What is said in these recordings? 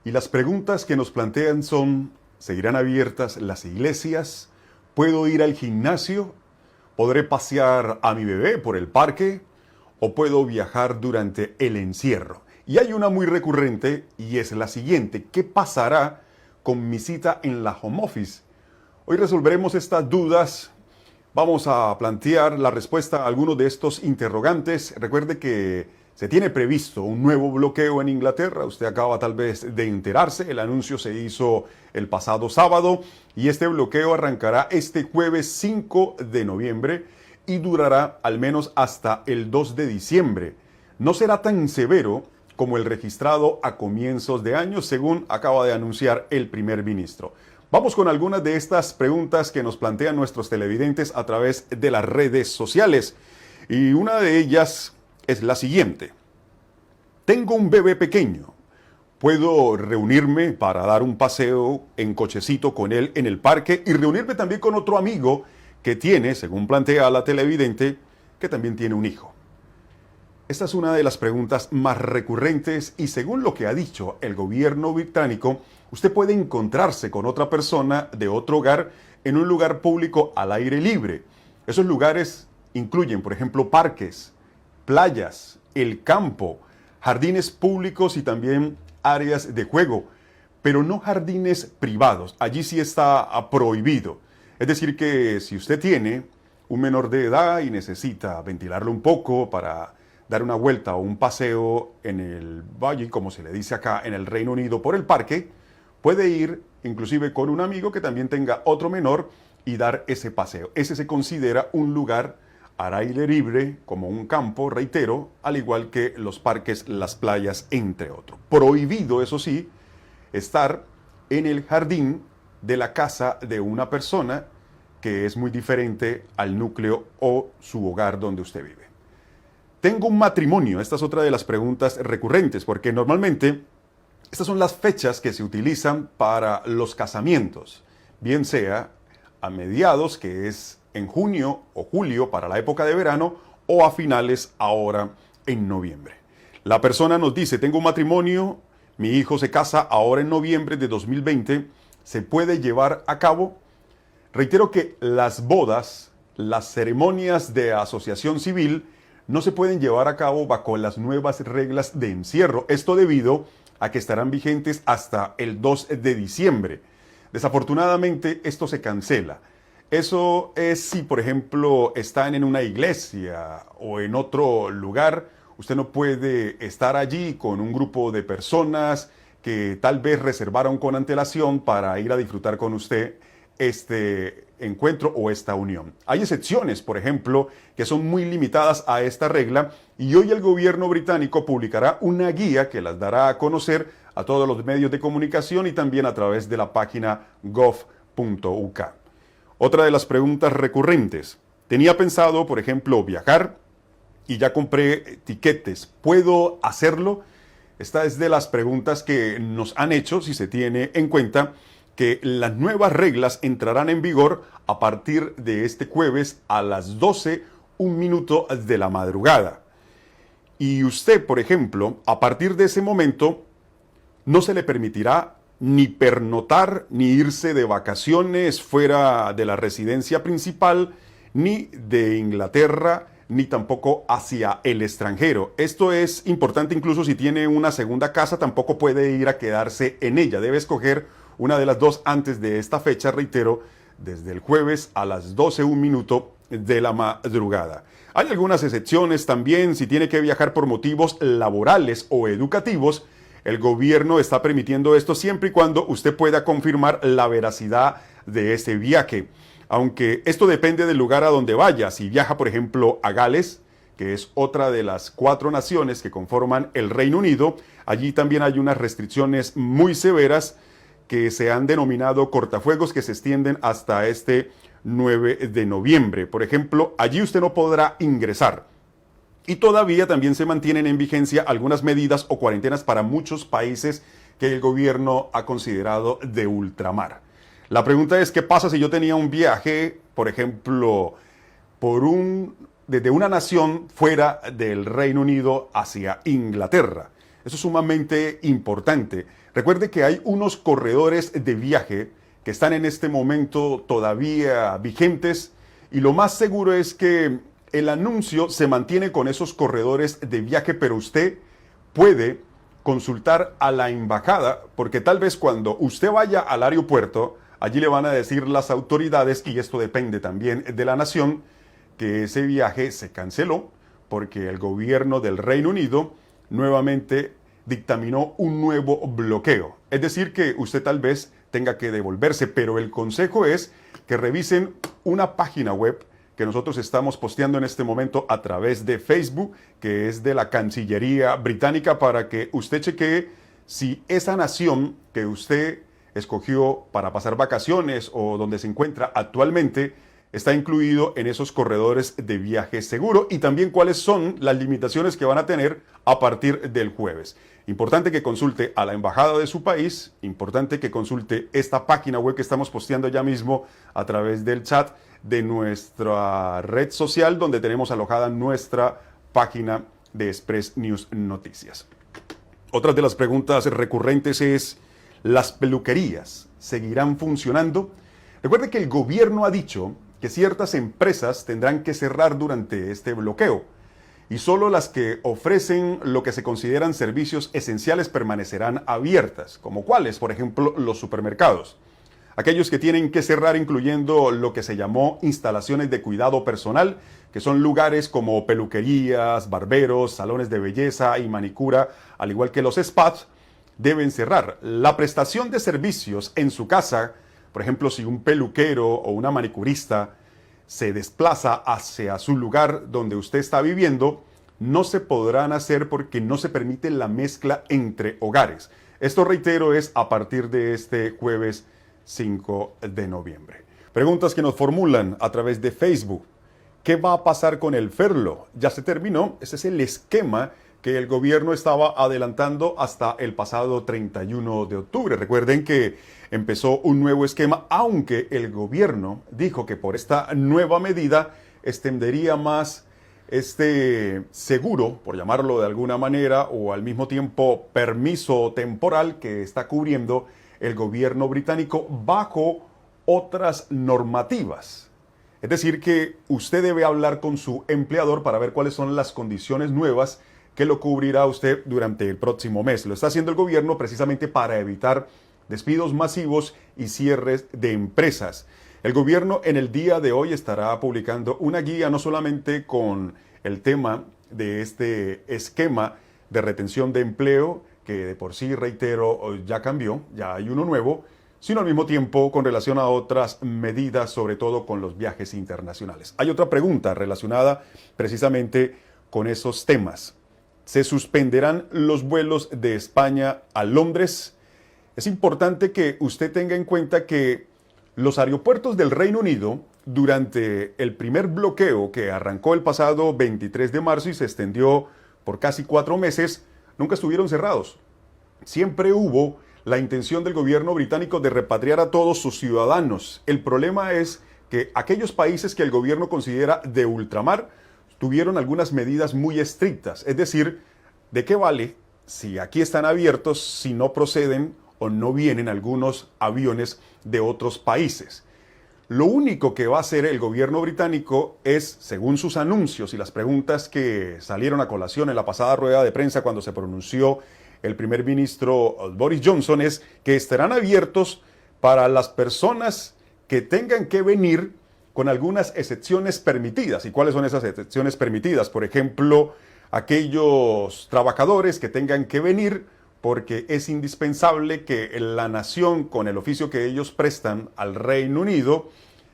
Y las preguntas que nos plantean son, ¿seguirán abiertas las iglesias? ¿Puedo ir al gimnasio? ¿Podré pasear a mi bebé por el parque? ¿O puedo viajar durante el encierro? Y hay una muy recurrente y es la siguiente. ¿Qué pasará con mi cita en la home office? Hoy resolveremos estas dudas. Vamos a plantear la respuesta a algunos de estos interrogantes. Recuerde que se tiene previsto un nuevo bloqueo en Inglaterra. Usted acaba tal vez de enterarse. El anuncio se hizo el pasado sábado y este bloqueo arrancará este jueves 5 de noviembre y durará al menos hasta el 2 de diciembre. No será tan severo como el registrado a comienzos de año, según acaba de anunciar el primer ministro. Vamos con algunas de estas preguntas que nos plantean nuestros televidentes a través de las redes sociales. Y una de ellas es la siguiente. Tengo un bebé pequeño. ¿Puedo reunirme para dar un paseo en cochecito con él en el parque y reunirme también con otro amigo que tiene, según plantea la televidente, que también tiene un hijo? Esta es una de las preguntas más recurrentes y según lo que ha dicho el gobierno británico, usted puede encontrarse con otra persona de otro hogar en un lugar público al aire libre. Esos lugares incluyen, por ejemplo, parques, playas, el campo, jardines públicos y también áreas de juego, pero no jardines privados. Allí sí está prohibido. Es decir que si usted tiene un menor de edad y necesita ventilarlo un poco para dar una vuelta o un paseo en el valle, como se le dice acá en el Reino Unido, por el parque, puede ir inclusive con un amigo que también tenga otro menor y dar ese paseo. Ese se considera un lugar al aire libre, como un campo, reitero, al igual que los parques, las playas, entre otros. Prohibido, eso sí, estar en el jardín de la casa de una persona que es muy diferente al núcleo o su hogar donde usted vive. Tengo un matrimonio. Esta es otra de las preguntas recurrentes, porque normalmente estas son las fechas que se utilizan para los casamientos, bien sea a mediados, que es en junio o julio para la época de verano, o a finales ahora en noviembre. La persona nos dice, tengo un matrimonio, mi hijo se casa ahora en noviembre de 2020, ¿se puede llevar a cabo? Reitero que las bodas, las ceremonias de asociación civil, no se pueden llevar a cabo bajo las nuevas reglas de encierro. Esto debido a que estarán vigentes hasta el 2 de diciembre. Desafortunadamente, esto se cancela. Eso es si, por ejemplo, están en una iglesia o en otro lugar. Usted no puede estar allí con un grupo de personas que tal vez reservaron con antelación para ir a disfrutar con usted este encuentro o esta unión. Hay excepciones, por ejemplo, que son muy limitadas a esta regla y hoy el gobierno británico publicará una guía que las dará a conocer a todos los medios de comunicación y también a través de la página gov.uk. Otra de las preguntas recurrentes. Tenía pensado, por ejemplo, viajar y ya compré tiquetes. ¿Puedo hacerlo? Esta es de las preguntas que nos han hecho, si se tiene en cuenta que las nuevas reglas entrarán en vigor a partir de este jueves a las 12, un minuto de la madrugada. Y usted, por ejemplo, a partir de ese momento, no se le permitirá ni pernoctar, ni irse de vacaciones fuera de la residencia principal, ni de Inglaterra, ni tampoco hacia el extranjero. Esto es importante, incluso si tiene una segunda casa, tampoco puede ir a quedarse en ella. Debe escoger una de las dos antes de esta fecha, reitero, desde el jueves a las 12, un minuto de la madrugada. Hay algunas excepciones también, si tiene que viajar por motivos laborales o educativos, el gobierno está permitiendo esto siempre y cuando usted pueda confirmar la veracidad de ese viaje. Aunque esto depende del lugar a donde vaya. Si viaja, por ejemplo, a Gales, que es otra de las 4 naciones que conforman el Reino Unido, allí también hay unas restricciones muy severas que se han denominado cortafuegos que se extienden hasta este 9 de noviembre. Por ejemplo, allí usted no podrá ingresar. Y todavía también se mantienen en vigencia algunas medidas o cuarentenas para muchos países que el gobierno ha considerado de ultramar. La pregunta es, ¿qué pasa si yo tenía un viaje, por ejemplo, desde una nación fuera del Reino Unido hacia Inglaterra? Eso es sumamente importante. Recuerde que hay unos corredores de viaje que están en este momento todavía vigentes y lo más seguro es que el anuncio se mantiene con esos corredores de viaje, pero usted puede consultar a la embajada porque tal vez cuando usted vaya al aeropuerto, allí le van a decir las autoridades, y esto depende también de la nación, que ese viaje se canceló porque el gobierno del Reino Unido nuevamente dictaminó un nuevo bloqueo. Es decir, que usted tal vez tenga que devolverse, pero el consejo es que revisen una página web que nosotros estamos posteando en este momento a través de Facebook, que es de la Cancillería Británica, para que usted chequee si esa nación que usted escogió para pasar vacaciones o donde se encuentra actualmente está incluido en esos corredores de viaje seguro y también cuáles son las limitaciones que van a tener a partir del jueves. Importante que consulte a la embajada de su país, importante que consulte esta página web que estamos posteando ya mismo a través del chat de nuestra red social donde tenemos alojada nuestra página de Express News Noticias. Otra de las preguntas recurrentes es, ¿las peluquerías seguirán funcionando? Recuerde que el gobierno ha dicho que ciertas empresas tendrán que cerrar durante este bloqueo y solo las que ofrecen lo que se consideran servicios esenciales permanecerán abiertas, como cuáles, por ejemplo, los supermercados. Aquellos que tienen que cerrar incluyendo lo que se llamó instalaciones de cuidado personal, que son lugares como peluquerías, barberos, salones de belleza y manicura, al igual que los spas, deben cerrar. La prestación de servicios en su casa, por ejemplo, si un peluquero o una manicurista se desplaza hacia su lugar donde usted está viviendo, no se podrán hacer porque no se permite la mezcla entre hogares. Esto, reitero, es a partir de este jueves 5 de noviembre. Preguntas que nos formulan a través de Facebook. ¿Qué va a pasar con el Ferlo? Ya se terminó. Ese es el esquema que el gobierno estaba adelantando hasta el pasado 31 de octubre. Recuerden que empezó un nuevo esquema, aunque el gobierno dijo que por esta nueva medida extendería más este seguro, por llamarlo de alguna manera, o al mismo tiempo permiso temporal que está cubriendo el gobierno británico bajo otras normativas. Es decir, que usted debe hablar con su empleador para ver cuáles son las condiciones nuevas que lo cubrirá usted durante el próximo mes. Lo está haciendo el gobierno precisamente para evitar despidos masivos y cierres de empresas. El gobierno en el día de hoy estará publicando una guía no solamente con el tema de este esquema de retención de empleo, que de por sí, reitero, ya cambió, ya hay uno nuevo, sino al mismo tiempo con relación a otras medidas, sobre todo con los viajes internacionales. Hay otra pregunta relacionada precisamente con esos temas. ¿Se suspenderán los vuelos de España a Londres? Es importante que usted tenga en cuenta que los aeropuertos del Reino Unido, durante el primer bloqueo que arrancó el pasado 23 de marzo y se extendió por casi 4 meses, nunca estuvieron cerrados. Siempre hubo la intención del gobierno británico de repatriar a todos sus ciudadanos. El problema es que aquellos países que el gobierno considera de ultramar tuvieron algunas medidas muy estrictas. Es decir, ¿de qué vale si aquí están abiertos si no proceden o no vienen algunos aviones de otros países? Lo único que va a hacer el gobierno británico es, según sus anuncios y las preguntas que salieron a colación en la pasada rueda de prensa cuando se pronunció el primer ministro Boris Johnson, es que estarán abiertos para las personas que tengan que venir con algunas excepciones permitidas. ¿Y cuáles son esas excepciones permitidas? Por ejemplo, aquellos trabajadores que tengan que venir porque es indispensable que la nación, con el oficio que ellos prestan al Reino Unido,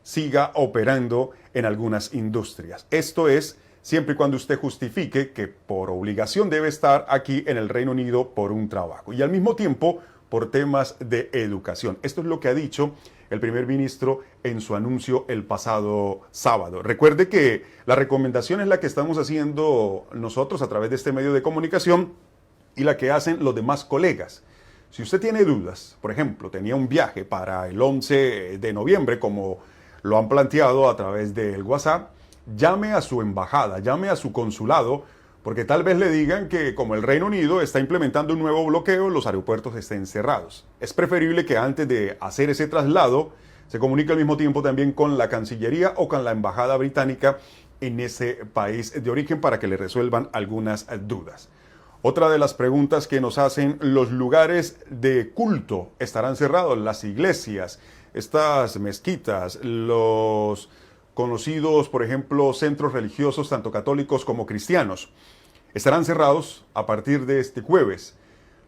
siga operando en algunas industrias. Esto es siempre y cuando usted justifique que por obligación debe estar aquí en el Reino Unido por un trabajo y al mismo tiempo por temas de educación. Esto es lo que ha dicho el primer ministro en su anuncio el pasado sábado. Recuerde que la recomendación es la que estamos haciendo nosotros a través de este medio de comunicación y la que hacen los demás colegas. Si usted tiene dudas, por ejemplo, tenía un viaje para el 11 de noviembre, como lo han planteado a través del WhatsApp, llame a su embajada, llame a su consulado, Porque tal vez le digan que como el Reino Unido está implementando un nuevo bloqueo, los aeropuertos estén cerrados. Es preferible que antes de hacer ese traslado se comunique al mismo tiempo también con la Cancillería o con la Embajada Británica en ese país de origen para que le resuelvan algunas dudas. Otra de las preguntas que nos hacen: los lugares de culto estarán cerrados, las iglesias, estas mezquitas, los conocidos, por ejemplo, centros religiosos, tanto católicos como cristianos, estarán cerrados a partir de este jueves.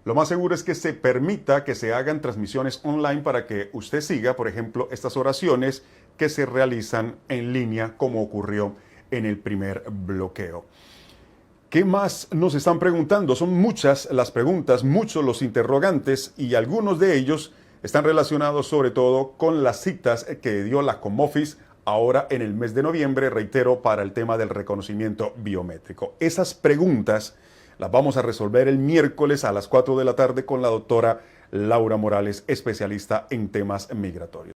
Lo más seguro es que se permita que se hagan transmisiones online para que usted siga, por ejemplo, estas oraciones que se realizan en línea, como ocurrió en el primer bloqueo. ¿Qué más nos están preguntando? Son muchas las preguntas, muchos los interrogantes, y algunos de ellos están relacionados sobre todo con las citas que dio la Comoffice ahora en el mes de noviembre, reitero, para el tema del reconocimiento biométrico. Esas preguntas las vamos a resolver el miércoles a las 4 de la tarde con la doctora Laura Morales, especialista en temas migratorios.